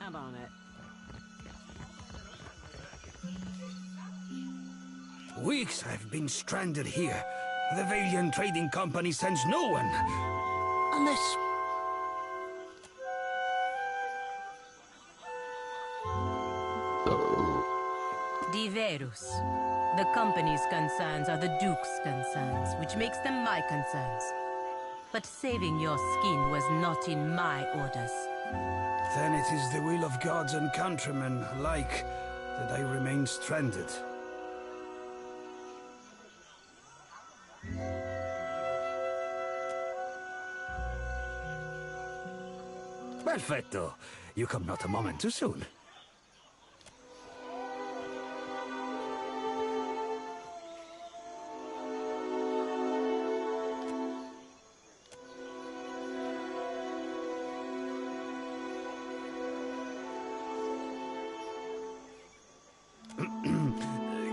count on it. Weeks I've been stranded here. The Valiant Trading Company sends no one. Unless... Diverus. The company's concerns are the Duke's concerns, which makes them my concerns. But saving your skin was not in my orders. Then it is the will of gods and countrymen alike that I remain stranded. Perfetto. You come not a moment too soon.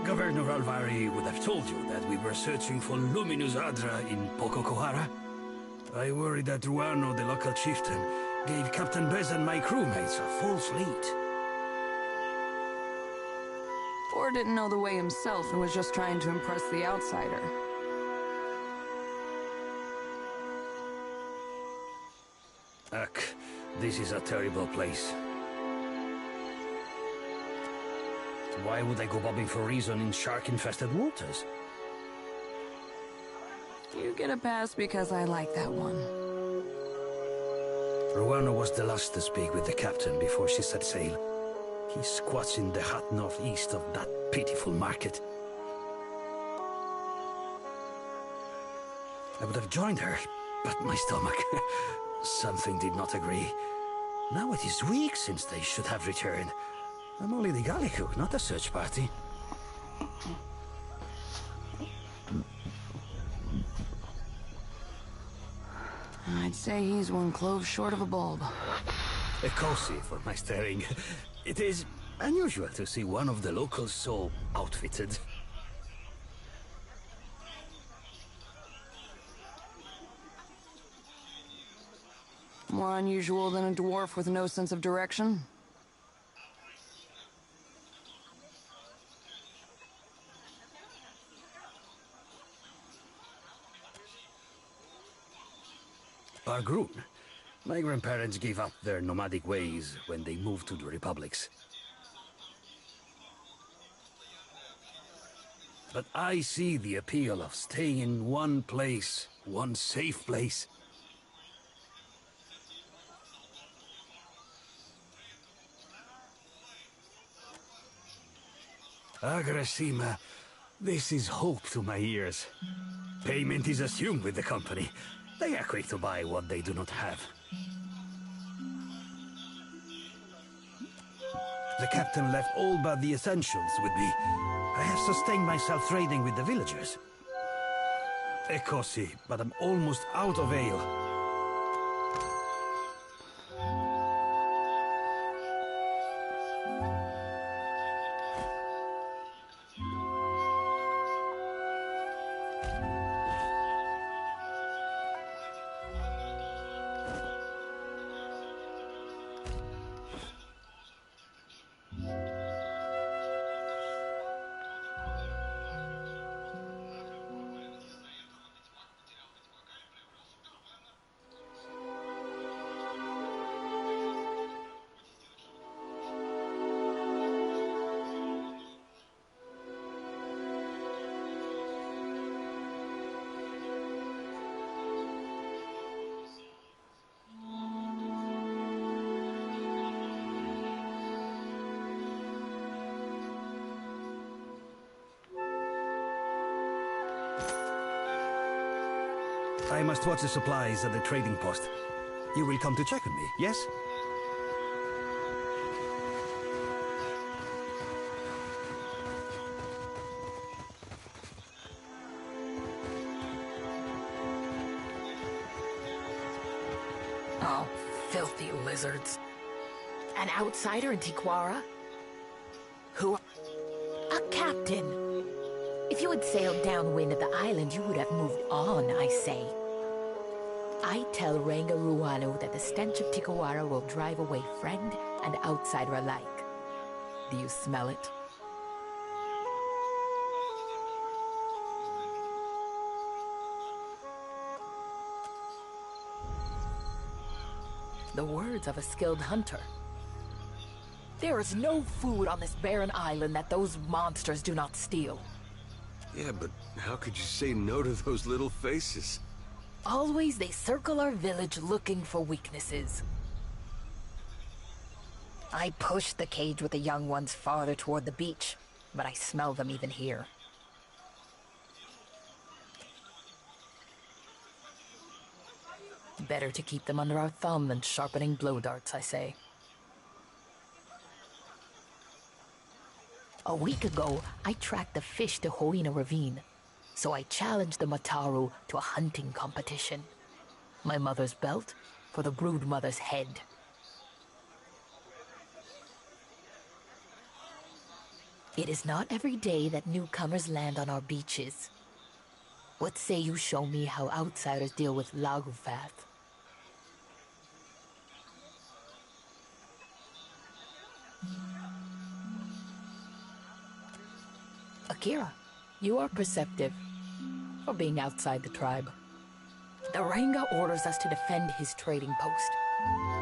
Governor Alvari would have told you that we were searching for Luminous Adra in Pococohara. I worry that Ruano, the local chieftain, gave Captain Bez and my crewmates a false lead. Or didn't know the way himself and was just trying to impress the outsider. Ugh, this is a terrible place. Why would I go bobbing for reason in shark-infested waters? You get a pass because I like that one. Ruano was the last to speak with the captain before she set sail. He squats in the hot northeast of that pitiful market. I would have joined her, but my stomach... something did not agree. Now it is weeks since they should have returned. I'm only the galley cook, not a search party. I'd say he's one clove short of a bulb. A cozy for my staring. It is unusual to see one of the locals so outfitted. More unusual than a dwarf with no sense of direction. Bargroon. My grandparents gave up their nomadic ways when they moved to the Republics. But I see the appeal of staying in one place, one safe place. Agrasima, this is hope to my ears. Payment is assumed with the company. They are quick to buy what they do not have. The captain left all but the essentials with me. I have sustained myself trading with the villagers. Ecosi, but I'm almost out of ale. I must watch the supplies at the trading post. You will come to check on me, yes? Oh, filthy lizards. An outsider in Tiquara? Who? A captain. If you had sailed downwind of the island, you would have moved on, I say. I tell Ranga Ruano that the stench of Tiquara will drive away friend and outsider alike. Do you smell it? The words of a skilled hunter. There is no food on this barren island that those monsters do not steal. Yeah, but how could you say no to those little faces? Always they circle our village looking for weaknesses. I pushed the cage with the young ones farther toward the beach, but I smell them even here. Better to keep them under our thumb than sharpening blow darts, I say. A week ago, I tracked the fish to Hoina Ravine, so I challenged the Mataru to a hunting competition. My mother's belt for the brood mother's head. It is not every day that newcomers land on our beaches. What say you show me how outsiders deal with Lagufath? Akira, you are perceptive for being outside the tribe. The Ranga orders us to defend his trading post.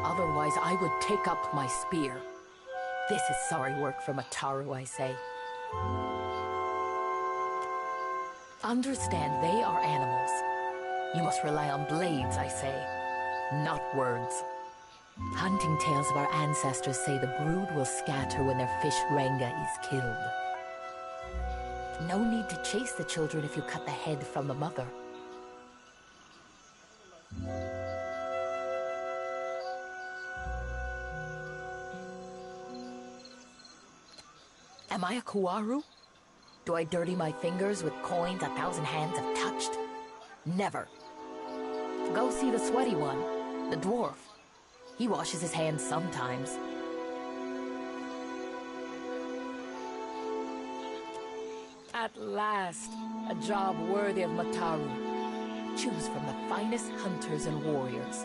Otherwise, I would take up my spear. This is sorry work for Mataru, I say. Understand they are animals. You must rely on blades, I say, not words. Hunting tales of our ancestors say the brood will scatter when their fish Ranga is killed. No need to chase the children if you cut the head from the mother. Am I a Kuaru? Do I dirty my fingers with coins 1,000 hands have touched? Never. Go see the sweaty one, the dwarf. He washes his hands sometimes. At last, a job worthy of Mataru. Choose from the finest hunters and warriors.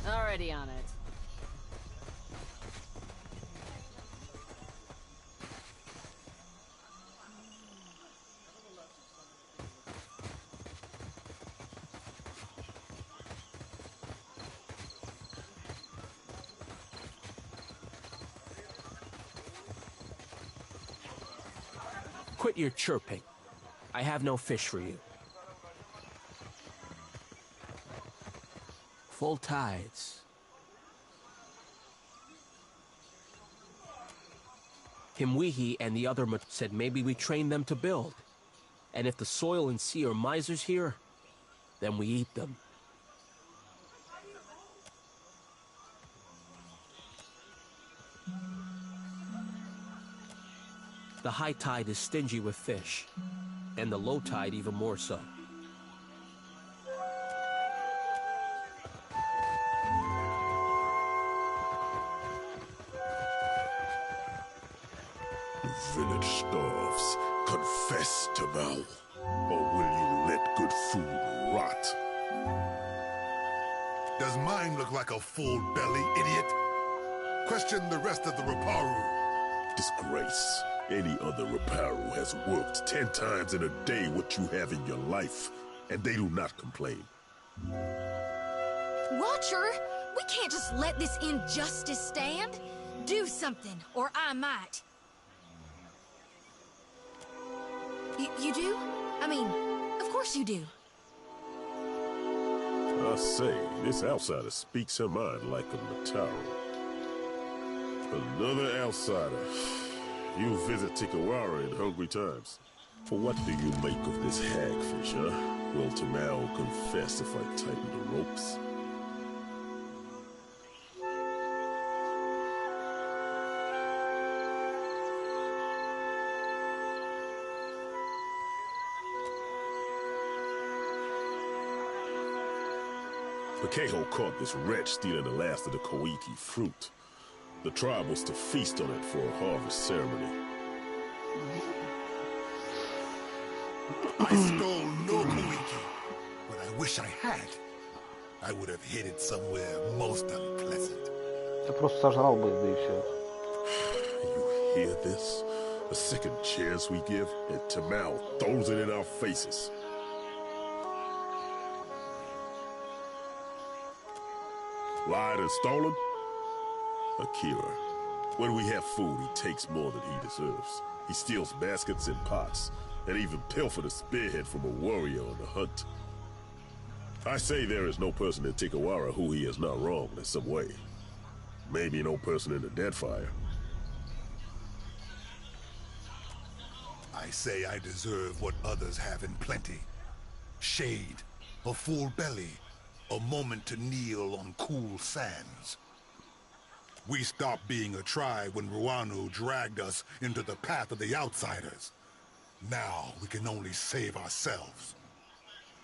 Already on it. Quit your chirping. I have no fish for you. Full tides. Himwihi and the other said maybe we train them to build. And if the soil and sea are misers here, then we eat them. The high tide is stingy with fish, and the low tide even more so. Village starves. Confess to Val, or will you let good food rot? Does mine look like a full belly, idiot? Question the rest of the Raparu. Disgrace. Any other reparo has worked 10 times in a day what you have in your life, and they do not complain. Watcher, we can't just let this injustice stand. Do something, or I might. You do? I mean, of course you do. I say, this outsider speaks her mind like a Mataro. Another outsider. You visit Tikawara in hungry times. For what do you make of this hagfish, huh? Will Tamao confess if I tighten the ropes? Pakeho caught this wretch stealing the last of the Koiki fruit. The tribe was to feast on it for a harvest ceremony. I stole no Koiki, but I wish I had. I would have hid it somewhere most unpleasant. Ты просто сожрал бы, да и все. You hear this? A second chance we give, and Tamao throws it in our faces. Lied and stolen? Akira. When we have food, he takes more than he deserves. He steals baskets and pots, and even pilfered a spearhead from a warrior on the hunt. I say there is no person in Tikawara who he has not wronged in some way. Maybe no person in the Deadfire. I say I deserve what others have in plenty. Shade, a full belly, a moment to kneel on cool sands. We stopped being a tribe when Ruano dragged us into the path of the outsiders. Now we can only save ourselves.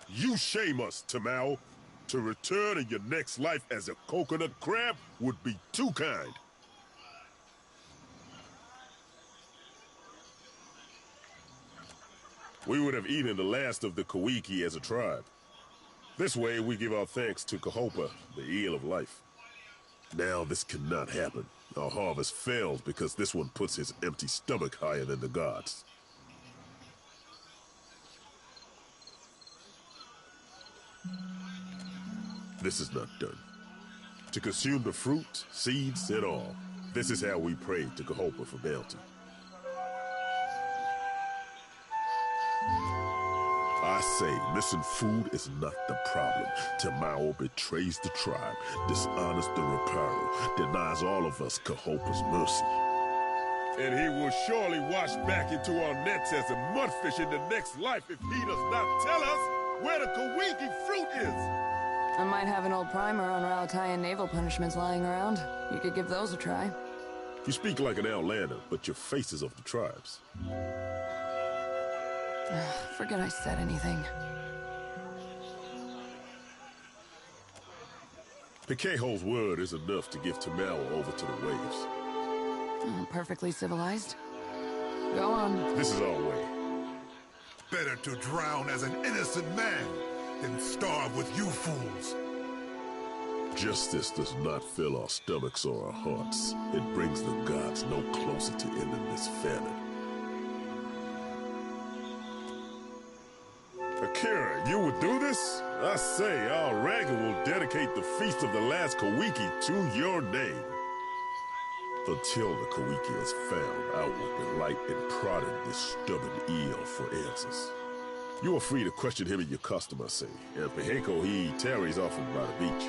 You shame us, Tamao. To return in your next life as a coconut crab would be too kind. We would have eaten the last of the Koiki as a tribe. This way, we give our thanks to Kahopa, the eel of life. Now this cannot happen. Our harvest fails because this one puts his empty stomach higher than the gods. This is not done. To consume the fruit, seeds, and all, this is how we pray to Kahopa for bounty. I say missing food is not the problem. Tamao betrays the tribe, dishonors the reparo, denies all of us Kahopa's mercy. And he will surely wash back into our nets as a mudfish in the next life if he does not tell us where the Koiki fruit is. I might have an old primer on Raotayan naval punishments lying around. You could give those a try. You speak like an outlander, but your face is of the tribes. Forget I said anything. Pakeho's word is enough to give Tamao over to the waves. Perfectly civilized. Go on. This is our way. Better to drown as an innocent man than starve with you fools. Justice does not fill our stomachs or our hearts. It brings the gods no closer to ending this famine. Akira, you would do this? I say, our Raga will dedicate the Feast of the Last Koiki to your name. Until the Koiki is found, I will delight in prodding this stubborn eel for answers. You are free to question him in your custom, I say. And Peheko, he tarries often by the beach.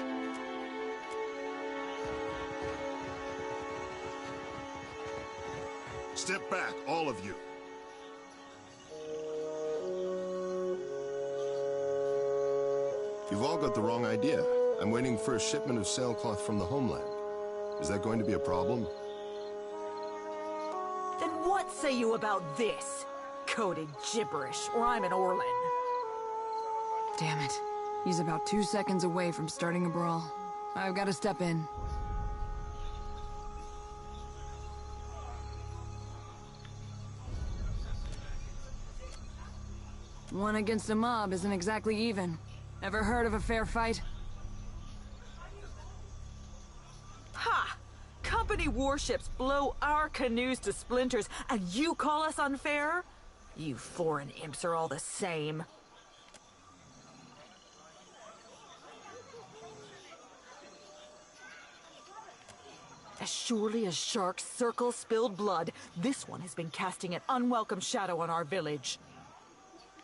Step back, all of you. You've all got the wrong idea. I'm waiting for a shipment of sailcloth from the homeland. Is that going to be a problem? Then what say you about this? Coded gibberish, or I'm an Orlin. Damn it. He's about 2 seconds away from starting a brawl. I've got to step in. One against a mob isn't exactly even. Ever heard of a fair fight? Ha! Company war warships blow our canoes to splinters, and you call us unfair? You foreign imps are all the same. As surely as sharks circle spilled blood, this one has been casting an unwelcome shadow on our village.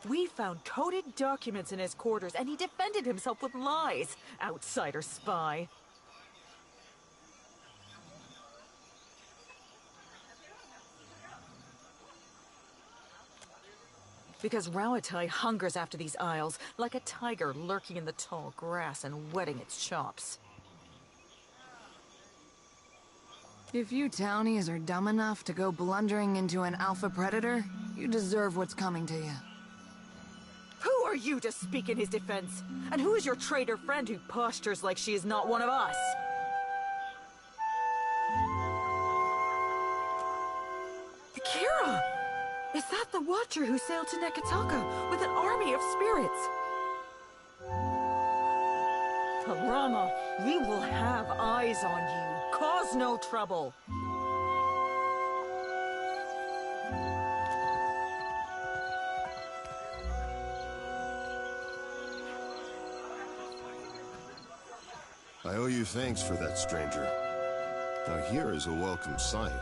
We found coded documents in his quarters, and he defended himself with lies. Outsider spy. Because Rauatai hungers after these isles, like a tiger lurking in the tall grass and whetting its chops. If you townies are dumb enough to go blundering into an alpha predator, you deserve what's coming to you. Who are you to speak in his defense? And who is your traitor friend who postures like she is not one of us? Akira! Is that the Watcher who sailed to Nekataka with an army of spirits? Harama, we will have eyes on you. Cause no trouble. I owe you thanks for that, stranger. Now here is a welcome sight.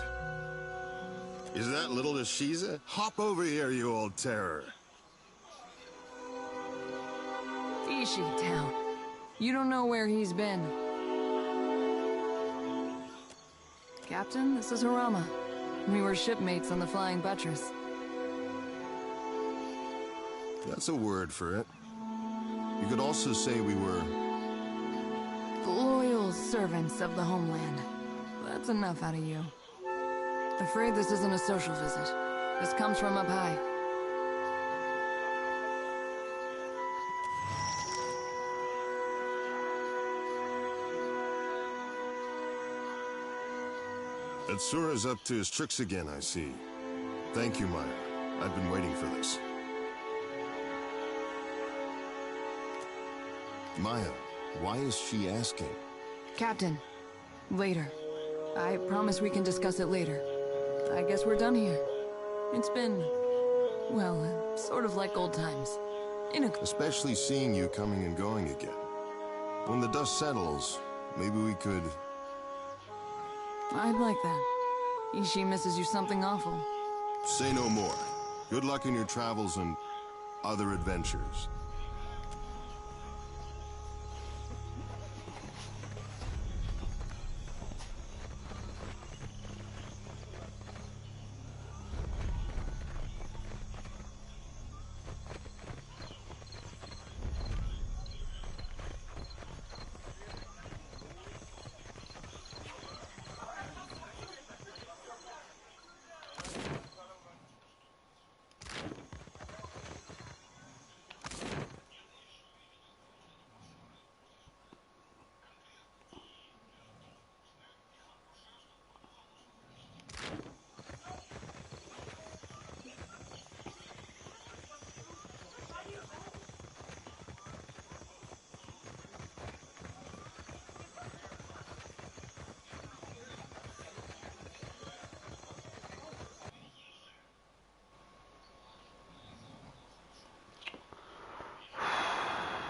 Is that little Ashiza? Hop over here, you old terror. Ishi town. You don't know where he's been. Captain, this is Harama. We were shipmates on the Flying Buttress. That's a word for it. You could also say we were... loyal servants of the homeland. That's enough out of you. Afraid this isn't a social visit. This comes from up high. Atsura's up to his tricks again, I see. Thank you, Maya. I've been waiting for this. Maya, why is she asking? Captain, later. I promise we can discuss it later. I guess we're done here. It's been, well, sort of like old times. Especially seeing you coming and going again. When the dust settles, maybe we could... I'd like that. Ishi misses you something awful. Say no more. Good luck in your travels and other adventures.